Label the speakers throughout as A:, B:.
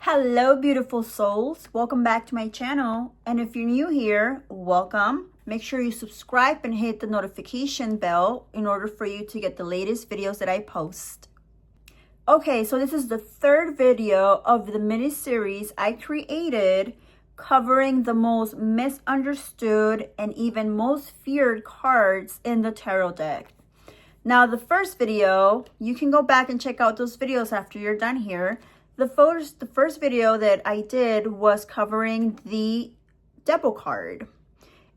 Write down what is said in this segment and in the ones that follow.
A: Hello, beautiful souls. Welcome back to my channel. And if you're new here, welcome. Make sure you subscribe and hit the notification bell in order for you to get the latest videos that I post. Okay, so this is the third video of the mini series I created covering the most misunderstood and even most feared cards in the tarot deck. Now, the first video, you can go back and check out those videos after you're done here. The first video that I did was covering the Devil card.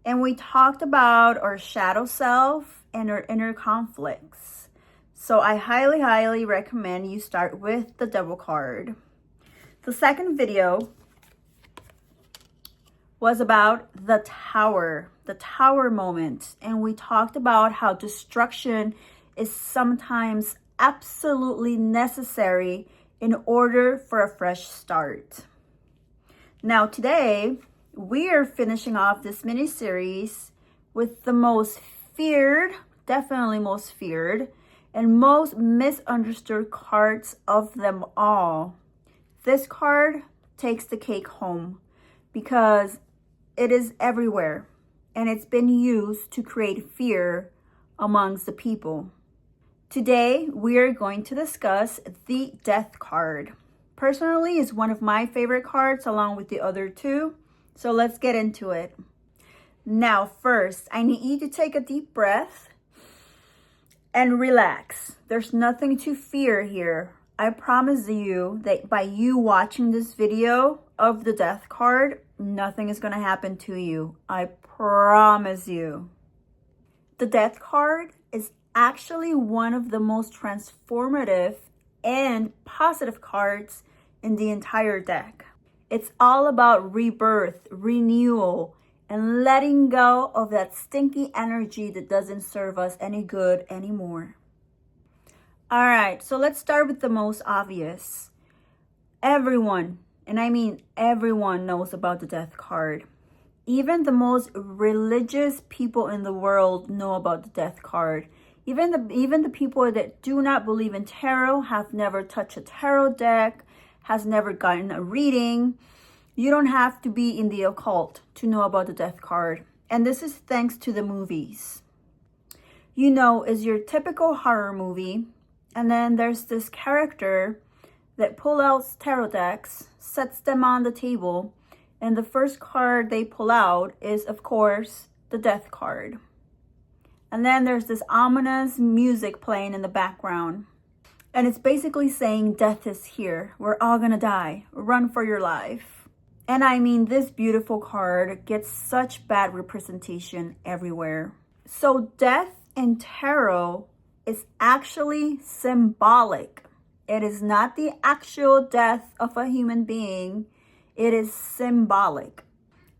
A: And we talked about our shadow self and our inner conflicts. So I highly, highly recommend you start with the Devil card. The second video was about the Tower moment. And we talked about how destruction is sometimes absolutely necessary in order for a fresh start. Now today, we are finishing off this mini series with the most feared, definitely most feared, and most misunderstood cards of them all. This card takes the cake home because it is everywhere and it's been used to create fear amongst the people. Today, we are going to discuss the Death card. Personally, it's one of my favorite cards along with the other two. So let's get into it. Now, first, I need you to take a deep breath and relax. There's nothing to fear here. I promise you that by you watching this video of the Death card, nothing is going to happen to you. I promise you. The Death card is actually one of the most transformative and positive cards in the entire deck. It's all about rebirth, renewal, and letting go of that stinky energy that doesn't serve us any good anymore. All right, so let's start with the most obvious. Everyone, and I mean everyone, knows about the Death card. Even the most religious people in the world know about the Death card. Even the people that do not believe in tarot, have never touched a tarot deck, has never gotten a reading. You don't have to be in the occult to know about the Death card. And this is thanks to the movies. You know, it's your typical horror movie. And then there's this character that pulls out tarot decks, sets them on the table. And the first card they pull out is, of course, the Death card. And then there's this ominous music playing in the background. And it's basically saying death is here. We're all gonna die. Run for your life. And I mean, this beautiful card gets such bad representation everywhere. So death in tarot is actually symbolic. It is not the actual death of a human being. It is symbolic.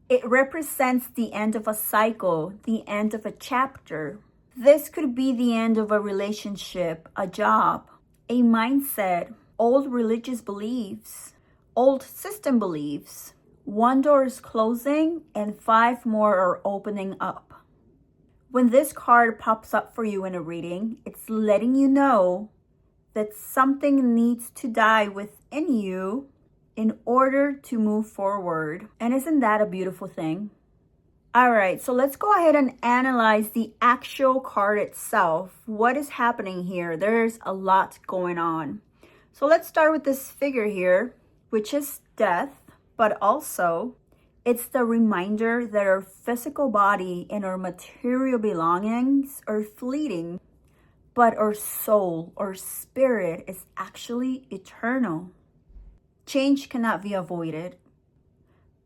A: It represents the end of a cycle, the end of a chapter. This could be the end of a relationship, a job, a mindset, old religious beliefs, old system beliefs. One door is closing and 5 more are opening up. When this card pops up for you in a reading, it's letting you know that something needs to die within you in order to move forward. And isn't that a beautiful thing? All right, so let's go ahead and analyze the actual card itself. What is happening here? There's a lot going on. So let's start with this figure here, which is death, but also it's the reminder that our physical body and our material belongings are fleeting, but our soul, our spirit is actually eternal. Change cannot be avoided,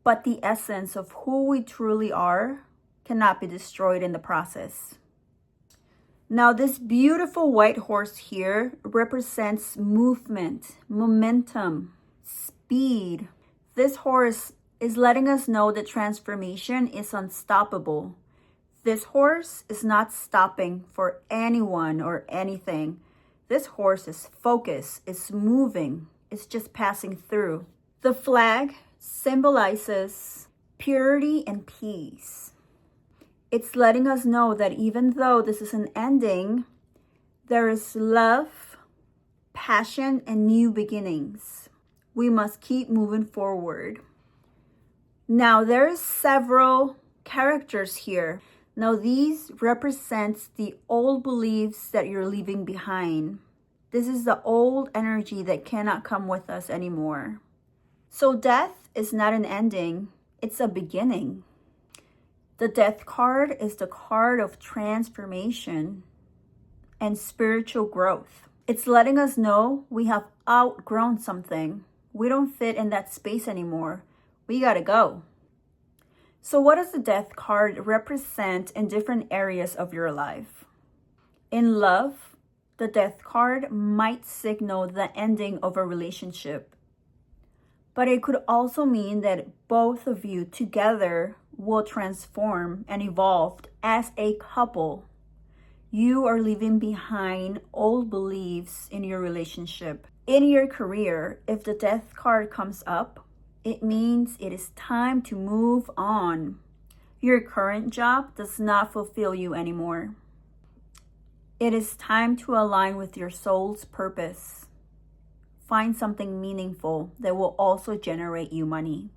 A: but the essence of who we truly are cannot be destroyed in the process. Now, this beautiful white horse here represents movement, momentum, speed. This horse is letting us know that transformation is unstoppable. This horse is not stopping for anyone or anything. This horse is focused, it's moving. It's just passing through. The flag symbolizes purity and peace. It's letting us know that even though this is an ending, there is love, passion, and new beginnings. We must keep moving forward. Now, there's several characters here. Now, these represents the old beliefs that you're leaving behind. This is the old energy that cannot come with us anymore. So death is not an ending, it's a beginning. The death card is the card of transformation and spiritual growth. It's letting us know we have outgrown something. We don't fit in that space anymore. We gotta go. So what does the death card represent in different areas of your life? In love, the death card might signal the ending of a relationship. But it could also mean that both of you together will transform and evolve as a couple. You are leaving behind old beliefs in your relationship. In your career, if the death card comes up, it means it is time to move on. Your current job does not fulfill you anymore. It is time to align with your soul's purpose. Find something meaningful that will also generate you money.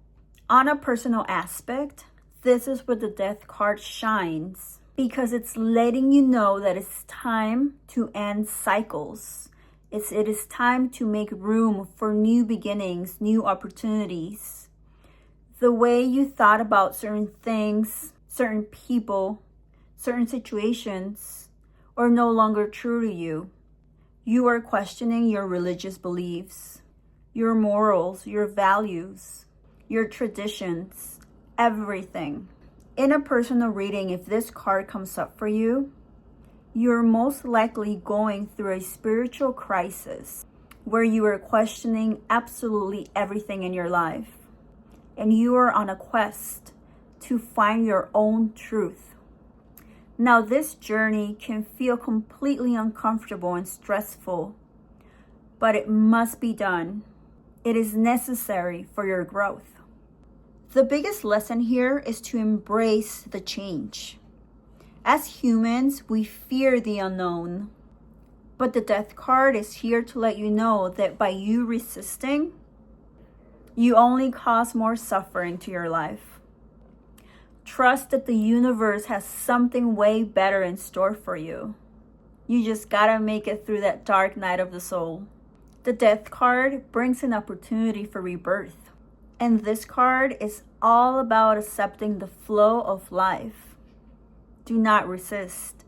A: On a personal aspect, this is where the death card shines because it's letting you know that it's time to end cycles. It is time to make room for new beginnings, new opportunities. The way you thought about certain things, certain people, certain situations are no longer true to you. You are questioning your religious beliefs, your morals, your values, your traditions, everything. In a personal reading, if this card comes up for you, you're most likely going through a spiritual crisis where you are questioning absolutely everything in your life. And you are on a quest to find your own truth. Now, this journey can feel completely uncomfortable and stressful, but it must be done. It is necessary for your growth. The biggest lesson here is to embrace the change. As humans, we fear the unknown, but the death card is here to let you know that by you resisting, you only cause more suffering to your life. Trust that the universe has something way better in store for you. You just gotta make it through that dark night of the soul. The death card brings an opportunity for rebirth. And this card is all about accepting the flow of life. Do not resist.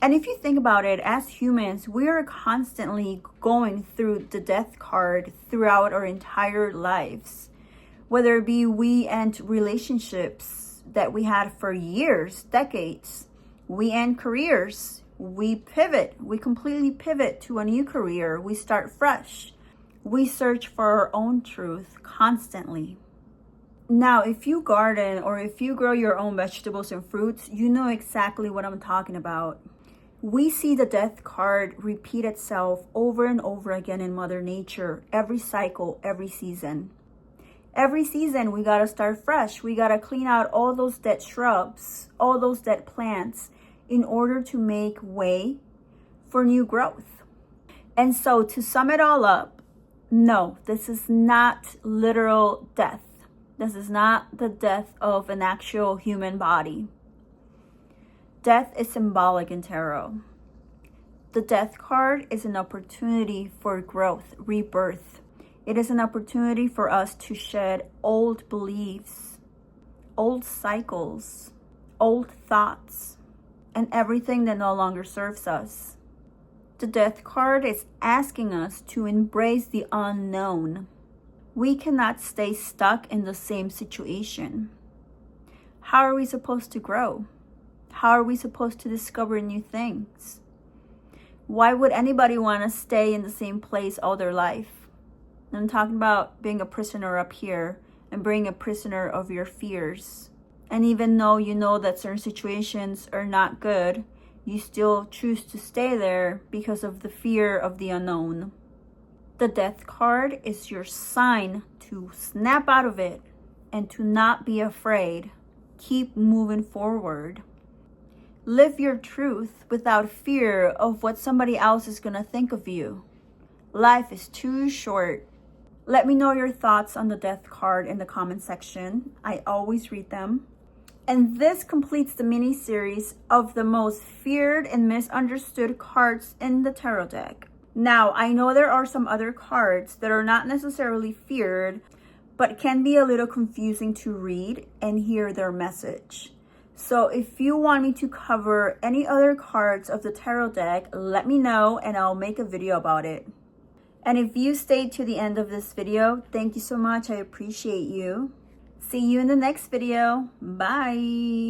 A: And if you think about it, as humans, we are constantly going through the death card throughout our entire lives. Whether it be we end relationships that we had for years, decades. We end careers. We pivot. We completely pivot to a new career. We start fresh. We search for our own truth constantly. Now, if you garden or if you grow your own vegetables and fruits, you know exactly what I'm talking about. We see the death card repeat itself over and over again in Mother Nature, every cycle, every season. Every season, we gotta start fresh. We gotta clean out all those dead shrubs, all those dead plants in order to make way for new growth. And so to sum it all up, no, this is not literal death. This is not the death of an actual human body. Death is symbolic in tarot. The death card is an opportunity for growth, rebirth. It is an opportunity for us to shed old beliefs, old cycles, old thoughts, and everything that no longer serves us. The death card is asking us to embrace the unknown. We cannot stay stuck in the same situation. How are we supposed to grow? How are we supposed to discover new things? Why would anybody want to stay in the same place all their life? I'm talking about being a prisoner up here and being a prisoner of your fears. And even though you know that certain situations are not good, you still choose to stay there because of the fear of the unknown. The death card is your sign to snap out of it and to not be afraid. Keep moving forward. Live your truth without fear of what somebody else is going to think of you. Life is too short. Let me know your thoughts on the death card in the comment section. I always read them. And this completes the mini series of the most feared and misunderstood cards in the tarot deck. Now, I know there are some other cards that are not necessarily feared, but can be a little confusing to read and hear their message. So if you want me to cover any other cards of the tarot deck, let me know and I'll make a video about it. And if you stayed to the end of this video, thank you so much. I appreciate you. See you in the next video. Bye.